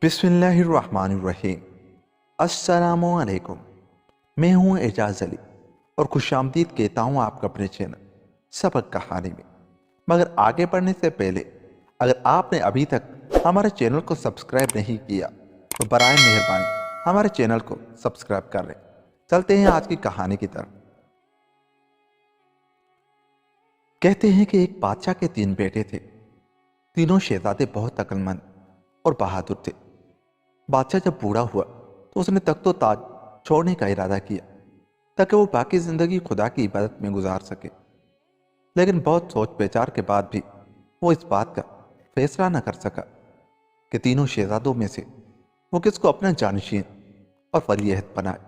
بسم اللہ الرحمن الرحیم۔ السلام علیکم، میں ہوں اعجاز علی اور خوش آمدید کہتا ہوں آپ کا اپنے چینل سبق کہانی میں۔ مگر آگے بڑھنے سے پہلے اگر آپ نے ابھی تک ہمارے چینل کو سبسکرائب نہیں کیا تو برائے مہربانی ہمارے چینل کو سبسکرائب کر لیں۔ چلتے ہیں آج کی کہانی کی طرف۔ کہتے ہیں کہ ایک بادشاہ کے 3 بیٹے تھے۔ تینوں شہزادے بہت عقل مند اور بہادر تھے۔ بادشاہ جب بوڑھا ہوا تو اس نے تخت و تاج چھوڑنے کا ارادہ کیا تاکہ وہ باقی زندگی خدا کی عبادت میں گزار سکے، لیکن بہت سوچ بچار کے بعد بھی وہ اس بات کا فیصلہ نہ کر سکا کہ تینوں شہزادوں میں سے وہ کس کو اپنا جانشین اور ولی عہد بنائے۔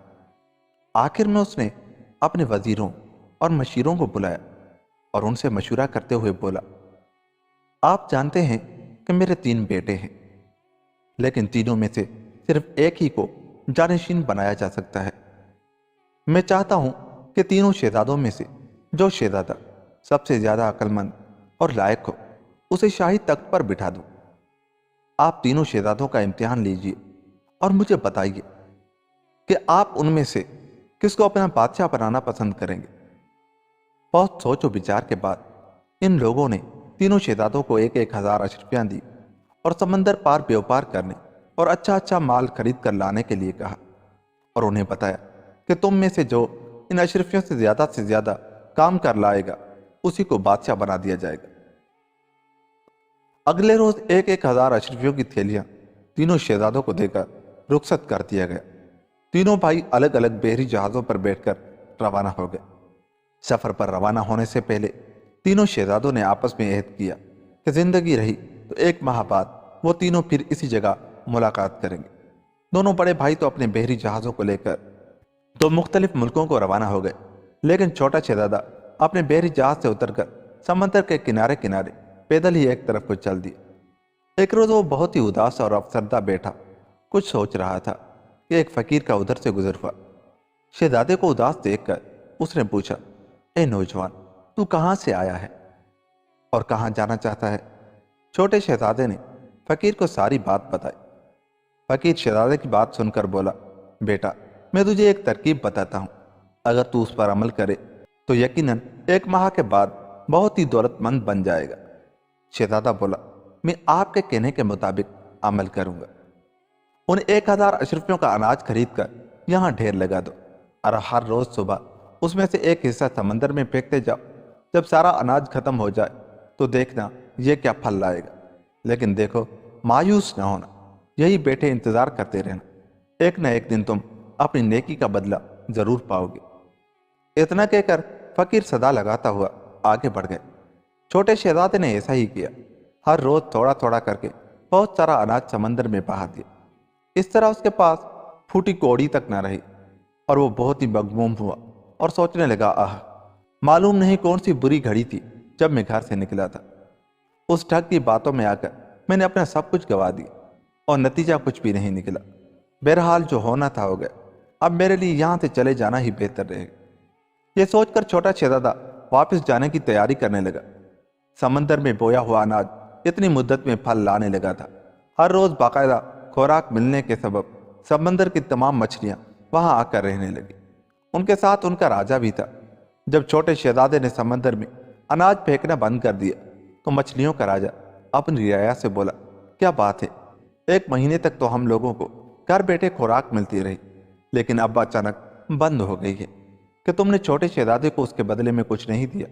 آخر میں اس نے اپنے وزیروں اور مشیروں کو بلایا اور ان سے مشورہ کرتے ہوئے بولا، آپ جانتے ہیں کہ میرے 3 بیٹے ہیں، لیکن تینوں میں سے صرف ایک ہی کو جانشین بنایا جا سکتا ہے۔ میں چاہتا ہوں کہ تینوں شہزادوں میں سے جو شہزادہ سب سے زیادہ عقل مند اور لائق ہو اسے شاہی تخت پر بٹھا دوں۔ آپ تینوں شہزادوں کا امتحان لیجئے اور مجھے بتائیے کہ آپ ان میں سے کس کو اپنا بادشاہ بنانا پسند کریں گے۔ بہت سوچ و بچار کے بعد ان لوگوں نے تینوں شہزادوں کو 1,000 اشرفیاں دی اور سمندر پار بیوپار کرنے اور اچھا مال خرید کر لانے کے لیے کہا، اور انہیں بتایا کہ تم میں سے جو ان اشرفیوں سے زیادہ کام کر لائے گا اسی کو بادشاہ بنا دیا جائے گا۔ اگلے روز 1,000 اشرفیوں کی تھیلیاں تینوں شہزادوں کو دے کر رخصت کر دیا گیا۔ تینوں بھائی الگ الگ بحری جہازوں پر بیٹھ کر روانہ ہو گئے۔ سفر پر روانہ ہونے سے پہلے تینوں شہزادوں نے آپس میں عہد کیا کہ زندگی رہی تو 1 ماہ بعد وہ تینوں پھر اسی جگہ ملاقات کریں گے۔ دونوں بڑے بھائی تو اپنے بحری جہازوں کو لے کر 2 مختلف ملکوں کو روانہ ہو گئے، لیکن چھوٹا شہزادہ اپنے بحری جہاز سے اتر کر سمندر کے کنارے پیدل ہی ایک طرف کو چل دیا۔ ایک روز وہ بہت ہی اداس اور افسردہ بیٹھا کچھ سوچ رہا تھا کہ ایک فقیر کا ادھر سے گزر ہوا۔ شہزادے کو اداس دیکھ کر اس نے پوچھا، اے نوجوان، تو کہاں سے آیا ہے اور کہاں جانا چاہتا ہے؟ چھوٹے شہزادے نے فقیر کو ساری بات بتائی۔ فقیر شہزادے کی بات سن کر بولا، بیٹا، میں تجھے ایک ترکیب بتاتا ہوں، اگر تو اس پر عمل کرے تو یقیناً 1 ماہ کے بعد بہت ہی دولت مند بن جائے گا۔ شہزادہ بولا، میں آپ کے کہنے کے مطابق عمل کروں گا۔ ان 1,000 اشرفیوں کا اناج خرید کر یہاں ڈھیر لگا دو اور ہر روز صبح اس میں سے ایک حصہ سمندر میں پھینکتے جاؤ۔ جب سارا اناج ختم ہو جائے تو دیکھنا یہ کیا پھل لائے گا، لیکن دیکھو مایوس نہ ہونا، یہی بیٹھے انتظار کرتے رہنا، ایک نہ ایک دن تم اپنی نیکی کا بدلہ ضرور پاؤ گے۔ اتنا کہہ کر فقیر صدا لگاتا ہوا آگے بڑھ گئے۔ چھوٹے شہزادے نے ایسا ہی کیا، ہر روز تھوڑا کر کے بہت سارا اناج سمندر میں بہا دیا۔ اس طرح اس کے پاس پھوٹی کوڑی تک نہ رہی اور وہ بہت ہی مغموم ہوا اور سوچنے لگا، معلوم نہیں کون سی بری گھڑی تھی جب میں گھر سے نکلا تھا۔ اس ٹھگ کی باتوں میں آ کر میں نے اپنا سب کچھ گوا دیا اور نتیجہ کچھ بھی نہیں نکلا۔ بہرحال جو ہونا تھا ہو گیا، اب میرے لیے یہاں سے چلے جانا ہی بہتر رہے گا۔ یہ سوچ کر چھوٹا شہزادہ واپس جانے کی تیاری کرنے لگا۔ سمندر میں بویا ہوا اناج اتنی مدت میں پھل لانے لگا تھا۔ ہر روز باقاعدہ خوراک ملنے کے سبب سمندر کی تمام مچھلیاں وہاں آ کر رہنے لگی۔ ان کے ساتھ ان کا راجا بھی تھا۔ جب چھوٹے شہزادے نے سمندر میں اناج پھینکنا بند کر دیا تو مچھلیوں کا راجا اپنی رعایا سے بولا، کیا بات ہے، 1 مہینے تک تو ہم لوگوں کو گھر بیٹھے خوراک ملتی رہی، لیکن اب اچانک بند ہو گئی ہے کہ تم نے چھوٹے شہزادے کو اس کے بدلے میں کچھ نہیں دیا؟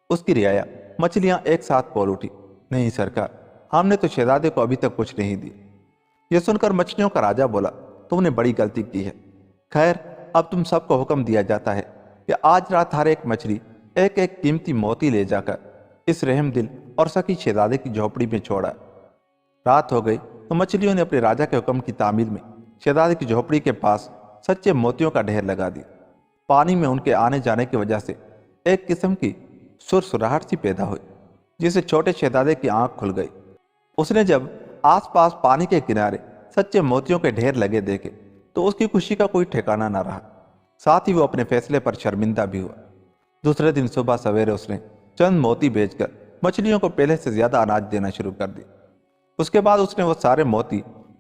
اس کی رعایا مچھلیاں ایک ساتھ بول اٹھی، نہیں سرکار، ہم نے تو شہزادے کو ابھی تک کچھ نہیں دیا۔ یہ سن کر مچھلیوں کا راجا بولا، تم نے بڑی غلطی کی ہے۔ خیر، اب تم سب کو حکم دیا جاتا ہے کہ آج رات ہر ایک مچھلی ایک قیمتی موتی لے جا کر اس رحم دل اور سخی شہزادے کی جھوپڑی میں چھوڑا۔ رات ہو گئی تو مچھلیوں نے اپنے راجا کے حکم کی تعمیل میں شہزادے کی جھوپڑی کے پاس سچے موتیوں کا ڈھیر لگا دیا۔ پانی میں ان کے آنے جانے کی وجہ سے ایک قسم کی سرسراہٹ سی پیدا ہوئی، جس سے چھوٹے شہزادے کی آنکھ کھل گئی۔ اس نے جب آس پاس پانی کے کنارے سچے موتیوں کے ڈھیر لگے دیکھے تو اس کی خوشی کا کوئی ٹھکانہ نہ رہا، ساتھ ہی وہ اپنے فیصلے پر شرمندہ بھی ہوا۔ دوسرے دن صبح سویرے اس نے چند موتی بیچ کر مچھلیوں کو پہلے سے زیادہ اناج دینا شروع کر دیا۔ اس کے بعد اس نے وہ سارے موتی